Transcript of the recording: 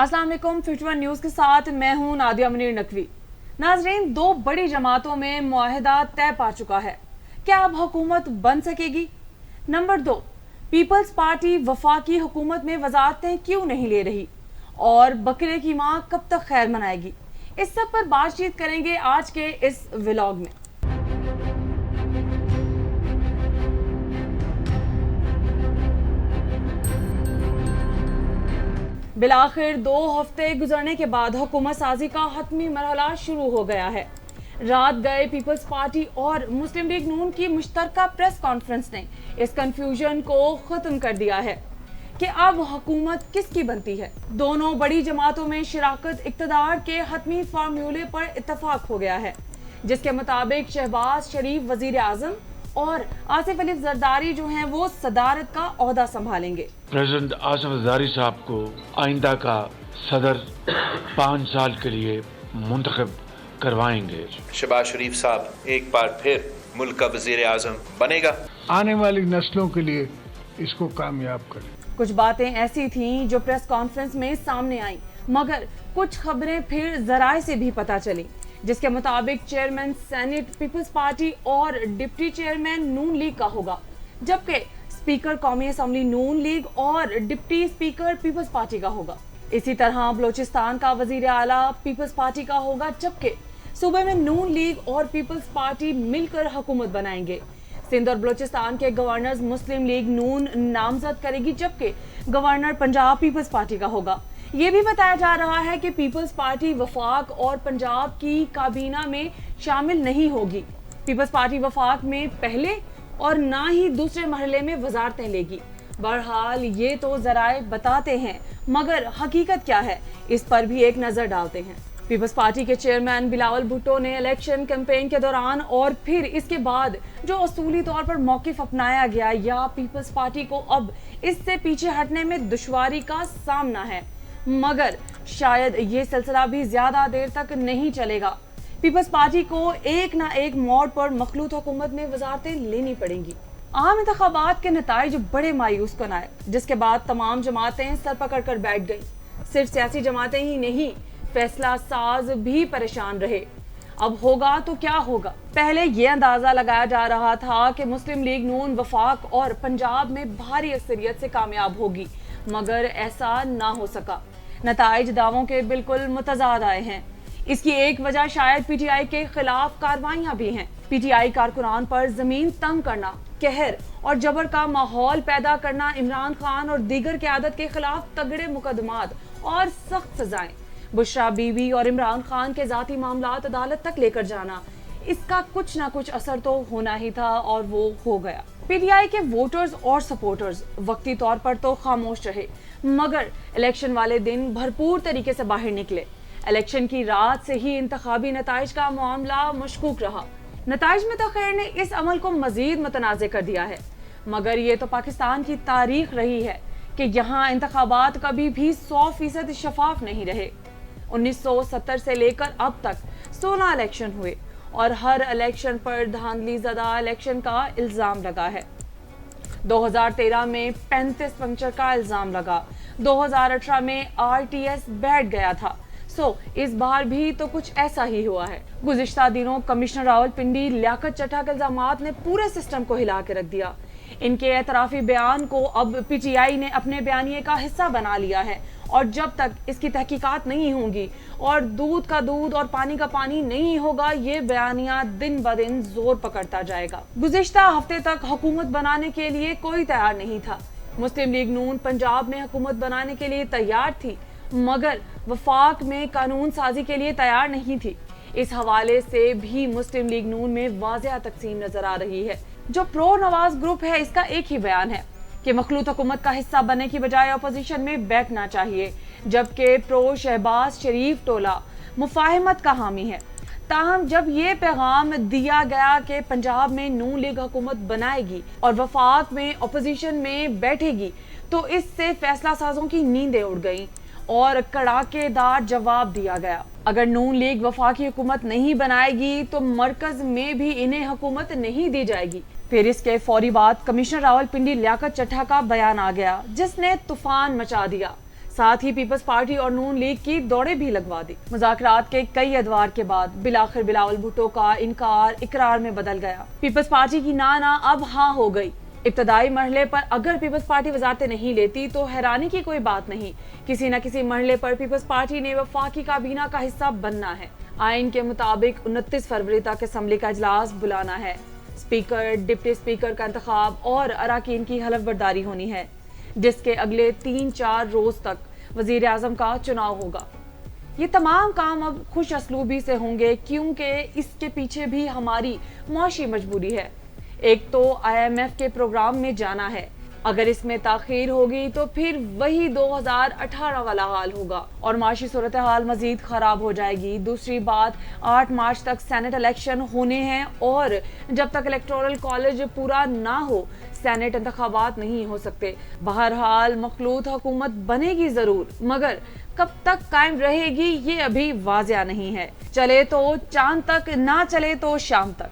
अस्सलाम वालेकुम। 51 न्यूज़ के साथ मैं हूं नादिया मुनीर नकवी। नाजरीन, दो बड़ी जमातों में मुआहिदा तय पा चुका है। क्या अब हुकूमत बन सकेगी? नंबर 2, पीपल्स पार्टी वफाकी हुकूमत में वजारतें क्यों नहीं ले रही और बकरे की माँ कब तक खैर मनाएगी? इस सब पर बातचीत करेंगे आज के इस व्लॉग में। बिलाखिर 2 हफ्ते गुजरने के बाद हुकूमत साजी का हतमी मरहला शुरू हो गया है। रात गए पीपल्स पार्टी और मुस्लिम लीग नून की मुश्तरका प्रेस कॉन्फ्रेंस ने इस कंफ्यूजन को खत्म कर दिया है कि अब हुकूमत किसकी बनती है। दोनों बड़ी जमातों में शिराकत इक़्तिदार के हतमी फार्मूले पर इत्तफाक हो गया है, जिसके मुताबिक शहबाज शरीफ वजीर आजम और आसिफ अली जरदारी जो हैं वो सदारत का ओहदा संभालेंगे। प्रेसिडेंट आसिफ जरदारी साहब को आइंदा का सदर 5 साल के लिए मुंतखब करवाएंगे। शहबाज शरीफ साहब एक बार फिर मुल्क का वजीर आजम बनेगा। आने वाली नस्लों के लिए इसको कामयाब करें। कुछ बातें ऐसी थीं जो प्रेस कॉन्फ्रेंस में सामने आई, मगर कुछ खबरें फिर जराए से भी पता चली, जिसके मुताबिक चेयरमैन सेनेट पीपल्स पार्टी और डिप्टी चेयरमैन नून लीग का होगा, जबकि स्पीकर कौमी असम्बली नून लीग और डिप्टी स्पीकर पीपल्स पार्टी का होगा। इसी तरह बलोचिस्तान का वजीर आला पीपल्स पार्टी का होगा, जबकि सूबे में नून लीग और पीपल्स पार्टी मिलकर हुकूमत बनाएंगे। सिंध और बलोचिस्तान के गवर्नर मुस्लिम लीग नून नामजद करेगी, जबकि गवर्नर पंजाब पीपल्स पार्टी का होगा। ये भी बताया जा रहा है कि पीपल्स पार्टी वफाक और पंजाब की काबीना में शामिल नहीं होगी। पीपल्स पार्टी वफाक में पहले और ना ही दूसरे मरहले में वजारतें लेगी। बहरहाल ये तो जराए बताते हैं, मगर हकीकत क्या है इस पर भी एक नजर डालते हैं। पीपल्स पार्टी के चेयरमैन बिलावल भुट्टो ने इलेक्शन कैंपेन के दौरान और फिर इसके बाद जो असूली तौर पर मौकिफ अपनाया गया, या पीपल्स पार्टी को अब इससे पीछे हटने में दुश्वारी का सामना है, मगर शायद ये सिलसिला भी ज्यादा देर तक नहीं चलेगा। पीपल्स पार्टी को एक ना एक मोड़ पर मखलूत हुकूमत में वजारतें लेनी पड़ेंगी। आम इंतखाबात के नताइज बड़े मायूस कन आए, जिसके बाद तमाम जमातें सर पकड़ कर बैठ गई। सिर्फ सियासी जमातें ही नहीं, फैसला साज भी परेशान रहे। अब होगा तो क्या होगा? पहले ये अंदाजा लगाया जा रहा था कि मुस्लिम लीग नून वफाक और पंजाब में भारी अक्सरियत से कामयाब होगी, मगर ऐसा ना हो सका। नताइज दावों के बिल्कुल मुतजाद आए हैं। इसकी एक वजह शायद पीटीआई के खिलाफ कार्रवाइयां भी हैं। पीटीआई कारकुनान पर जमीन तंग करना, कहर और जबर का माहौल पैदा करना, इमरान खान और दीगर क़यादत के खिलाफ तगड़े मुकदमात और सख्त सजाएं, बुशरा बीबी और इमरान खान के जाती मामलात अदालत तक लेकर जाना, इसका कुछ ना कुछ असर तो होना ही था और वो हो गया। पीटीआई के वोटर्स और सपोर्टर्स वक्ती तौर पर तो खामोश रहे, मगर इलेक्शन वाले दिन भरपूर तरीके से बाहर निकले। इलेक्शन की रात से ही इंतखाबी नताइज का मामला मशकूक रहा। नताइज में तखैर ने इस अमल को मजीद मुतनाज़ कर दिया है, मगर ये तो पाकिस्तान की तारीख रही है कि यहाँ इंतखाबात कभी भी 100% शफाफ नहीं रहे। 1970 से लेकर अब तक 16 इलेक्शन हुए और हर इलेक्शन पर धांधली ज़दा इलेक्शन का इल्ज़ाम लगा है। 2013 में 35 पंक्चर का इल्ज़ाम लगा। 2018 में आरटीएस बैठ गया था। इस बार भी तो कुछ ऐसा ही हुआ है। गुज़िश्ता दिनों कमिश्नर रावलपिंडी लियाकत चड्ढा के इल्ज़ामात ने पूरे सिस्टम को हिला के रख दिया। इनके एतराफ़ी बयान को अब पीटीआई ने अपने बयानिए का हिस्सा बना लिया है, और जब तक इसकी तहकीकात नहीं होंगी और दूध का दूध और पानी का पानी नहीं होगा, ये बयानिया दिन ब दिन जोर पकड़ता जाएगा। गुज़िश्ता हफ्ते तक हुकूमत बनाने के लिए कोई तैयार नहीं था। मुस्लिम लीग नून पंजाब में हुकूमत बनाने के लिए तैयार थी, मगर वफाक में कानून साजी के लिए तैयार नहीं थी। इस हवाले से भी मुस्लिम लीग नून में वाज़ेह तकसीम नजर आ रही है। जो प्रो नवाज ग्रुप है, इसका एक ही बयान है कि मखलूत हुकूमत का हिस्सा बनने की बजाय अपोजिशन में बैठना चाहिए, जबकि प्रो शहबाज शरीफ टोला मुफाहमत का हामी है। ताहम जब ये पैगाम दिया गया कि पंजाब में नून लीग हुकूमत बनाएगी और वफाक में अपोजिशन में बैठेगी, तो इससे फैसला साजों की नींदें उड़ गईं और कड़ाकेदार जवाब दिया गया। अगर नून लीग वफाकी हुकूमत नहीं बनाएगी तो मरकज में भी इन्हें हुकूमत नहीं दी जाएगी। फिर इसके फौरी बाद कमिश्नर रावलपिंडी लियाकत चड्ढा का बयान आ गया, जिसने तूफान मचा दिया। साथ ही पीपल्स पार्टी और नून लीग की दौड़ें भी लगवा दी। मुज़ाकरात के कई अदवार के बाद बिलाखिर बिलावल भुट्टो का इनकार इकरार में बदल गया। पीपल्स पार्टी की ना अब हाँ हो गई। इब्तदाई मरहले पर अगर पीपल्स पार्टी वजारतें नहीं लेती तो हैरानी की कोई बात नहीं। किसी न किसी मरहले पर पीपल्स पार्टी ने वफाकी काबीना का हिस्सा बनना है। आइन के मुताबिक 29 फरवरी तक असम्बली का इजलास बुलाना है। स्पीकर, डिप्टी स्पीकर का इंतखाब और अराकीन की हलफ बर्दारी होनी है, जिसके अगले 3-4 रोज तक वजीर आजम का चुनाव होगा। ये तमाम काम अब खुश असलूबी से होंगे क्योंकि इसके पीछे भी हमारी मुआशी मजबूरी है। एक तो IMF के प्रोग्राम में जाना है, अगर इसमें ताखीर होगी तो फिर वही 2018 वाला हाल होगा और माशी सूरत हाल मजीद खराब हो जाएगी। दूसरी बात, 8 मार्च तक सेनेट इलेक्शन होने हैं और जब तक इलेक्टोरल कॉलेज पूरा ना हो सेनेट इंतखाबात नहीं हो सकते। बहरहाल मखलूत हुकूमत बनेगी जरूर, मगर कब तक कायम रहेगी ये अभी वाज़िया नहीं है। चले तो चांद तक, ना चले तो शाम तक।